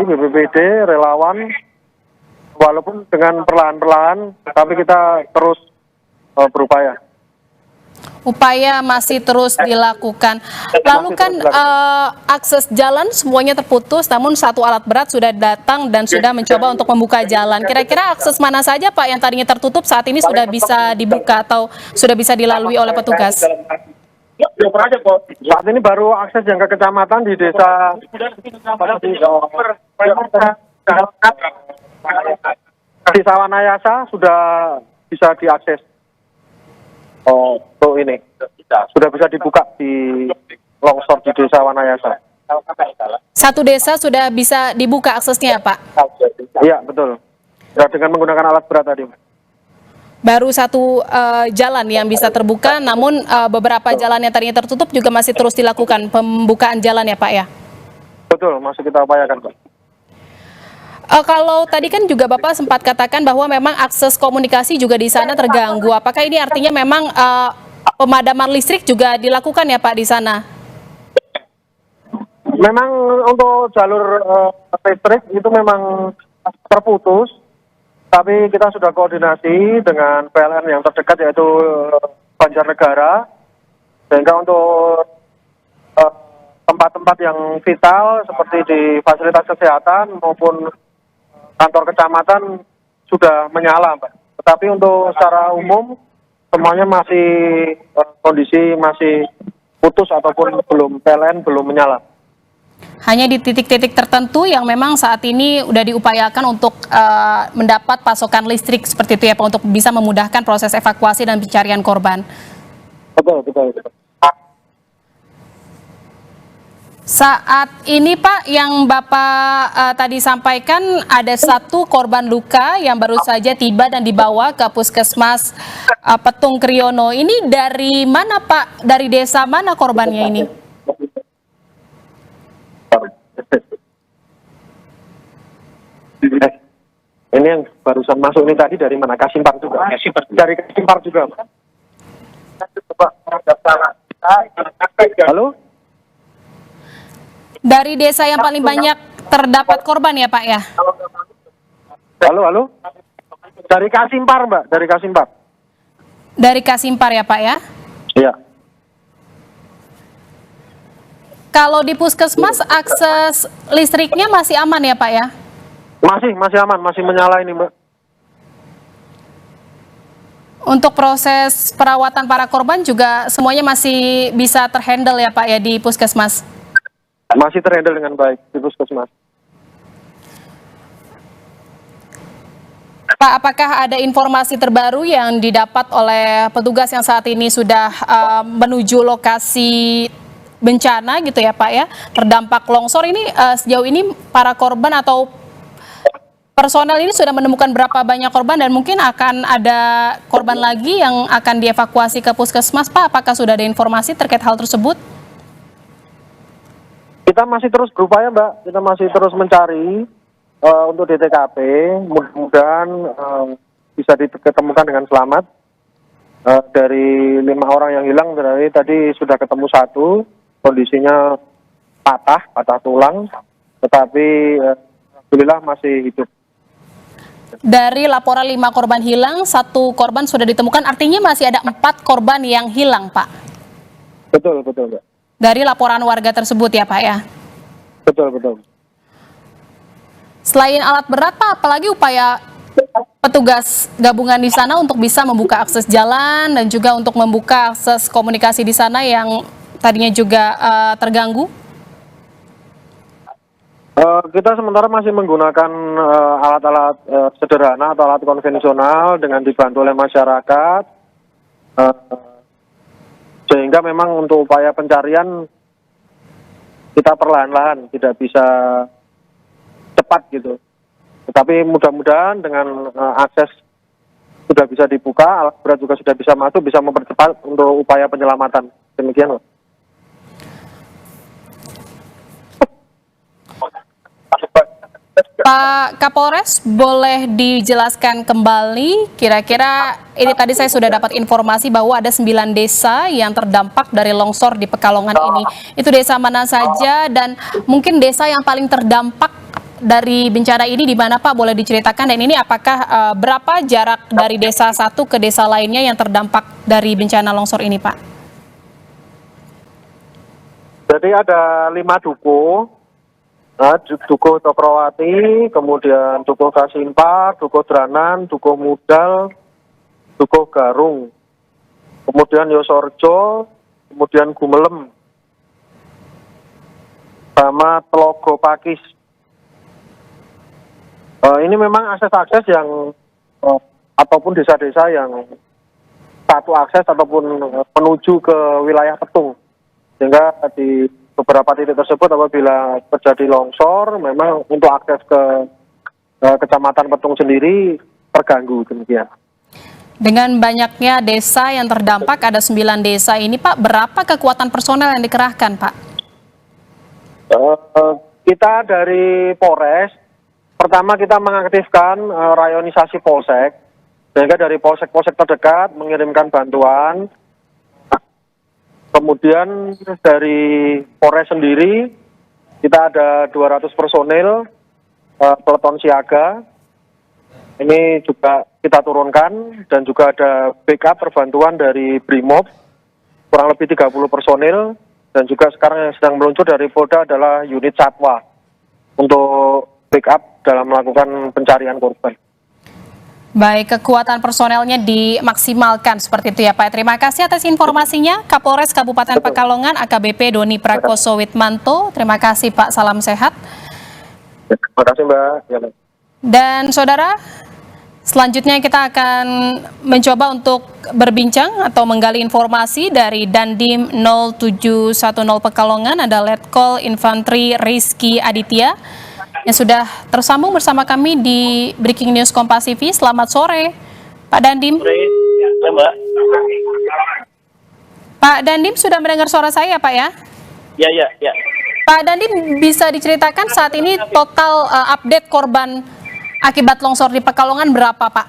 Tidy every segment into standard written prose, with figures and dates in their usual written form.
BPBD, relawan, walaupun dengan perlahan-perlahan, tapi kita terus berupaya. Upaya masih terus dilakukan. Lalu kan akses jalan semuanya terputus, namun satu alat berat sudah datang dan sudah mencoba untuk membuka jalan. Kira-kira akses mana saja Pak yang tadinya tertutup saat ini sudah bisa dibuka atau sudah bisa dilalui oleh petugas? Saat ini baru akses yang ke kecamatan di desa di Sawanayasa sudah bisa diakses. Untuk ini sudah bisa dibuka di longsor di desa Wanayasa. Satu desa sudah bisa dibuka aksesnya Pak? Iya betul. Ya, dengan menggunakan alat berat tadi. Baru satu jalan yang bisa terbuka, namun beberapa jalan yang tadinya tertutup juga masih terus dilakukan pembukaan jalan ya Pak ya? Betul, masih kita upayakan Pak. Kalau tadi kan juga Bapak sempat katakan bahwa memang akses komunikasi juga di sana terganggu. Apakah ini artinya memang pemadaman listrik juga dilakukan ya Pak di sana? Memang untuk jalur listrik itu memang terputus, tapi kita sudah koordinasi dengan PLN yang terdekat yaitu Banjarnegara, sehingga untuk tempat-tempat yang vital seperti di fasilitas kesehatan maupun kantor kecamatan sudah menyala, Pak. Tetapi untuk secara umum semuanya masih kondisi masih putus ataupun PLN belum menyala. Hanya di titik-titik tertentu yang memang saat ini sudah diupayakan untuk mendapat pasokan listrik seperti itu ya Pak, untuk bisa memudahkan proses evakuasi dan pencarian korban. Betul. Saat ini Pak, yang Bapak tadi sampaikan ada satu korban luka yang baru saja tiba dan dibawa ke Puskesmas Petung Kriono. Ini dari mana Pak? Dari desa mana korbannya ini? Ini yang barusan masuk ini tadi dari mana? Kasimpar juga. Dari Kasimpar juga. Halo? Dari desa yang paling banyak terdapat korban ya Pak ya? Halo? Dari Kasimpar Mbak, dari Kasimpar. Dari Kasimpar ya Pak ya? Iya. Kalau di Puskesmas akses listriknya masih aman ya Pak ya? Masih aman, masih menyala ini Mbak. Untuk proses perawatan para korban juga semuanya masih bisa terhandle ya Pak ya di Puskesmas? Masih terhandle dengan baik di Puskesmas. Pak, apakah ada informasi terbaru yang didapat oleh petugas yang saat ini sudah menuju lokasi bencana gitu ya Pak ya, terdampak longsor ini? Sejauh ini para korban atau personel ini sudah menemukan berapa banyak korban dan mungkin akan ada korban lagi yang akan dievakuasi ke Puskesmas Pak? Apakah sudah ada informasi terkait hal tersebut? Kita masih terus berupaya Mbak, kita masih terus mencari untuk di TKP, mudah-mudahan bisa ditemukan dengan selamat. Dari 5 orang yang hilang, dari tadi sudah ketemu 1, kondisinya patah tulang, tetapi alhamdulillah masih hidup. Dari laporan 5 korban hilang, 1 korban sudah ditemukan, artinya masih ada 4 korban yang hilang Pak? Betul Mbak. Dari laporan warga tersebut ya Pak ya? Betul. Selain alat berat Pak, apalagi upaya petugas gabungan di sana untuk bisa membuka akses jalan dan juga untuk membuka akses komunikasi di sana yang tadinya juga terganggu? Kita sementara masih menggunakan alat-alat sederhana atau alat konvensional dengan dibantu oleh masyarakat, sehingga memang untuk upaya pencarian kita perlahan-lahan, tidak bisa cepat gitu. Tetapi mudah-mudahan dengan akses sudah bisa dibuka, alat berat juga sudah bisa masuk, bisa mempercepat untuk upaya penyelamatan. Demikian. Pak Kapolres, boleh dijelaskan kembali kira-kira, ini tadi saya sudah dapat informasi bahwa ada 9 desa yang terdampak dari longsor di Pekalongan ini. Itu desa mana saja dan mungkin desa yang paling terdampak dari bencana ini di mana Pak? Boleh diceritakan, dan ini apakah berapa jarak dari desa satu ke desa lainnya yang terdampak dari bencana longsor ini Pak? Jadi ada 5 duku, Duku Cokrawati, kemudian Duku Kasimpa, Duku Dranan, Duku Mudal, Duku Garung, kemudian Yosorjo, kemudian Gumelem, sama Telogo Pakis. Ini memang akses-akses yang ataupun desa-desa yang satu akses ataupun menuju ke wilayah Petung, sehingga di beberapa titik tersebut apabila terjadi longsor, memang untuk akses ke Kecamatan Petung sendiri terganggu demikian. Dengan banyaknya desa yang terdampak, ada 9 desa ini Pak, berapa kekuatan personel yang dikerahkan Pak? Kita dari Polres, pertama kita mengaktifkan rayonisasi polsek, sehingga dari polsek-polsek terdekat mengirimkan bantuan. Kemudian dari Polres sendiri, kita ada 200 personil, peleton siaga, ini juga kita turunkan, dan juga ada backup perbantuan dari Brimob, kurang lebih 30 personil, dan juga sekarang yang sedang meluncur dari Polda adalah unit Satwa, untuk backup dalam melakukan pencarian korban. Baik, kekuatan personelnya dimaksimalkan seperti itu ya Pak. Terima kasih atas informasinya, Kapolres Kabupaten Pekalongan AKBP Doni Prakoso Witmanto. Terima kasih Pak, salam sehat. Terima kasih Mbak. Dan saudara, selanjutnya kita akan mencoba untuk berbincang atau menggali informasi dari Dandim 0710 Pekalongan. Ada Letkol Infantri Rizky Aditya yang sudah tersambung bersama kami di Breaking News Kompas TV. Selamat sore, Pak Dandim. Sore, ya, Mbak. Pak Dandim sudah mendengar suara saya, Pak ya? Ya. Pak Dandim, bisa diceritakan saat ini total update korban akibat longsor di Pekalongan berapa, Pak?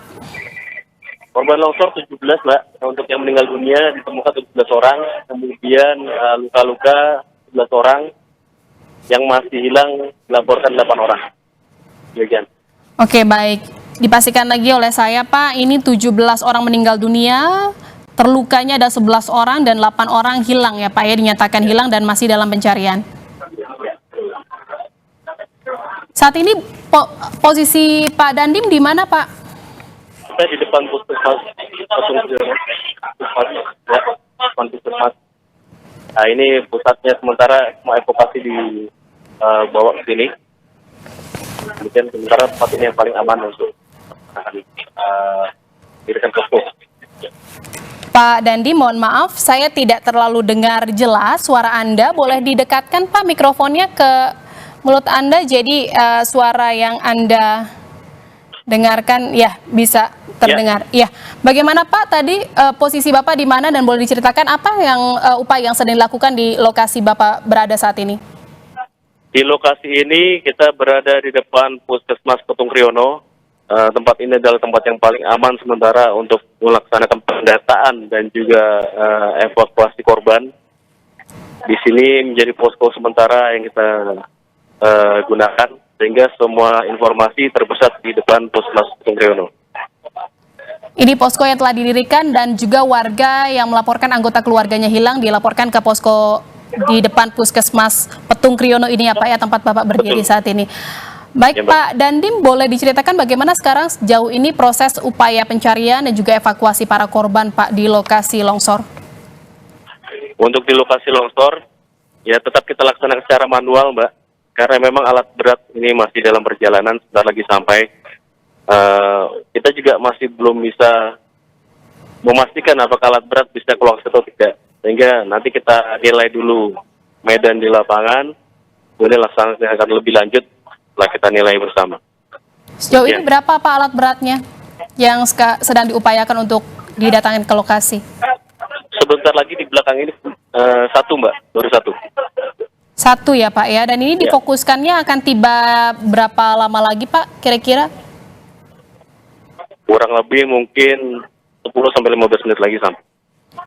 Korban longsor 17, Mbak. Untuk yang meninggal dunia ditemukan 17 orang, kemudian luka-luka 11 orang. Yang masih hilang dilaporkan 8 orang. Demikian. Oke, baik. Dipastikan lagi oleh saya, Pak, ini 17 orang meninggal dunia, terlukanya ada 11 orang dan 8 orang hilang ya, Pak ya, dinyatakan hilang dan masih dalam pencarian. Saat ini posisi Pak Dandim di mana, Pak? Saya di depan puskesmas depan puskesmas. Nah, ini pusatnya, sementara mau evakuasi bawa ke sini. Kemudian sementara tempat ini yang paling aman untuk dirikan posko. Pak Dandi, mohon maaf, saya tidak terlalu dengar jelas suara Anda. Boleh didekatkan Pak mikrofonnya ke mulut Anda, jadi suara yang Anda dengarkan ya bisa terdengar. Ya. Bagaimana Pak tadi posisi Bapak di mana, dan boleh diceritakan apa yang upaya yang sedang dilakukan di lokasi Bapak berada saat ini? Di lokasi ini kita berada di depan Puskesmas Petung Kriono. Tempat ini adalah tempat yang paling aman sementara untuk melaksanakan pendataan dan juga evakuasi korban. Di sini menjadi posko sementara yang kita gunakan, sehingga semua informasi terpusat di depan Puskesmas Petung Kriono. Ini posko yang telah didirikan dan juga warga yang melaporkan anggota keluarganya hilang dilaporkan ke posko di depan Puskesmas Petung Kriono ini ya Pak ya, tempat Bapak berdiri saat ini. Baik ya, Pak Dandim, boleh diceritakan bagaimana sekarang sejauh ini proses upaya pencarian dan juga evakuasi para korban Pak di lokasi longsor? Untuk di lokasi longsor, ya tetap kita laksanakan secara manual Mbak, karena memang alat berat ini masih dalam perjalanan, sebentar lagi sampai. Kita juga masih belum bisa memastikan apakah alat berat bisa keluar atau tidak, sehingga nanti kita nilai dulu medan di lapangan, kemudian laksanakan lebih lanjut setelah kita nilai bersama. Sejauh ini berapa Pak alat beratnya yang sedang diupayakan untuk didatangin ke lokasi? Sebentar lagi di belakang ini satu Mbak, baru satu. Satu ya Pak ya, dan ini difokuskannya akan tiba berapa lama lagi Pak kira-kira? Kurang lebih mungkin 10-15 menit lagi sampai.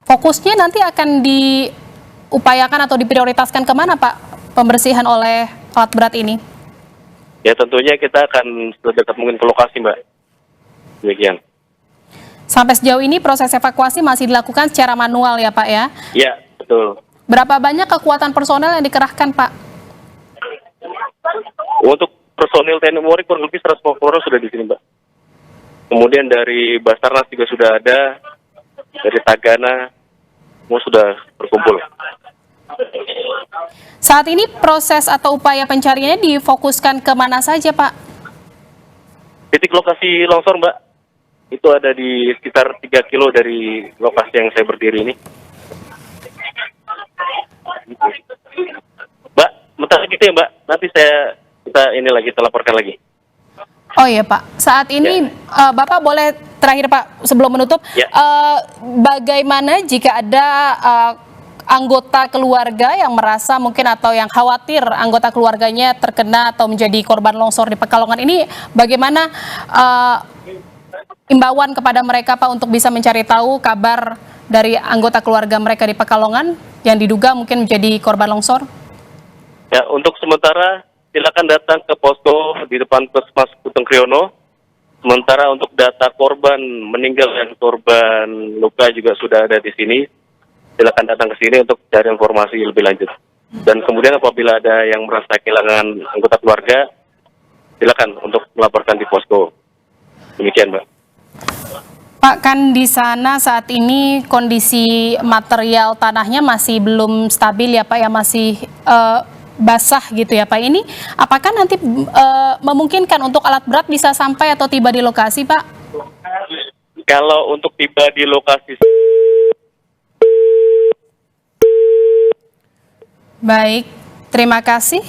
Fokusnya nanti akan diupayakan atau diprioritaskan kemana Pak pembersihan oleh alat berat ini? Ya tentunya kita akan sedekat mungkin ke lokasi, Mbak. Demikian. Sampai sejauh ini proses evakuasi masih dilakukan secara manual ya Pak ya? Ya, betul. Berapa banyak kekuatan personel yang dikerahkan Pak? Untuk personil TNI Polri kurang lebih 150 orang sudah di sini, Mbak. Kemudian dari Basarnas juga sudah ada, dari Tagana, semua sudah berkumpul. Saat ini proses atau upaya pencariannya difokuskan ke mana saja Pak? Titik lokasi longsor, Mbak, itu ada di sekitar 3 kilo dari lokasi yang saya berdiri ini. Mbak, bentar gitu ya, Mbak. Nanti kita laporkan lagi. Oh iya Pak, saat ini Bapak boleh terakhir Pak sebelum menutup, Ya. Bagaimana jika ada anggota keluarga yang merasa mungkin atau yang khawatir anggota keluarganya terkena atau menjadi korban longsor di Pekalongan ini, bagaimana imbauan kepada mereka Pak untuk bisa mencari tahu kabar dari anggota keluarga mereka di Pekalongan yang diduga mungkin menjadi korban longsor? Ya, untuk sementara silakan datang ke posko di depan Puskesmas Putung Kriono. Sementara untuk data korban meninggal dan korban luka juga sudah ada di sini. Silakan datang ke sini untuk cari informasi lebih lanjut. Dan kemudian apabila ada yang merasa kehilangan anggota keluarga, silakan untuk melaporkan di posko. Demikian, Mbak. Pak, kan di sana saat ini kondisi material tanahnya masih belum stabil ya Pak ya, masih basah gitu ya Pak. Ini apakah nanti memungkinkan untuk alat berat bisa sampai atau tiba di lokasi Pak? Kalau untuk tiba di lokasi, Baik, terima kasih.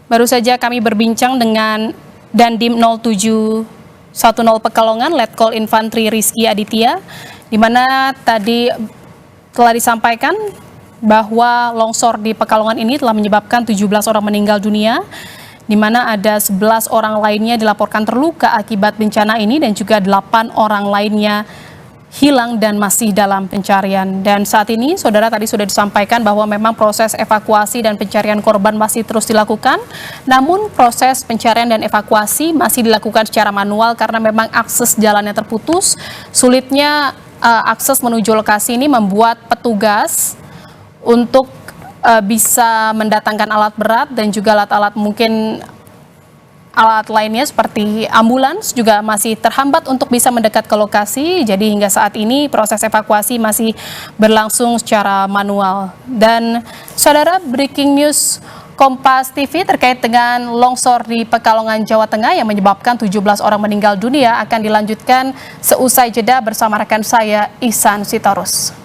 Baru saja kami berbincang dengan Dandim 0710 Pekalongan, Letkol Infantri Rizky Aditya, di mana tadi telah disampaikan bahwa longsor di Pekalongan ini telah menyebabkan 17 orang meninggal dunia, di mana ada 11 orang lainnya dilaporkan terluka akibat bencana ini dan juga 8 orang lainnya hilang dan masih dalam pencarian. Dan saat ini, saudara, tadi sudah disampaikan bahwa memang proses evakuasi dan pencarian korban masih terus dilakukan. Namun proses pencarian dan evakuasi masih dilakukan secara manual karena memang akses jalannya terputus. Sulitnya akses menuju lokasi ini membuat petugas untuk bisa mendatangkan alat berat dan juga alat-alat mungkin alat lainnya seperti ambulans juga masih terhambat untuk bisa mendekat ke lokasi. Jadi hingga saat ini proses evakuasi masih berlangsung secara manual. Dan saudara, breaking news Kompas TV terkait dengan longsor di Pekalongan, Jawa Tengah yang menyebabkan 17 orang meninggal dunia akan dilanjutkan seusai jeda bersama rekan saya Ihsan Sitorus.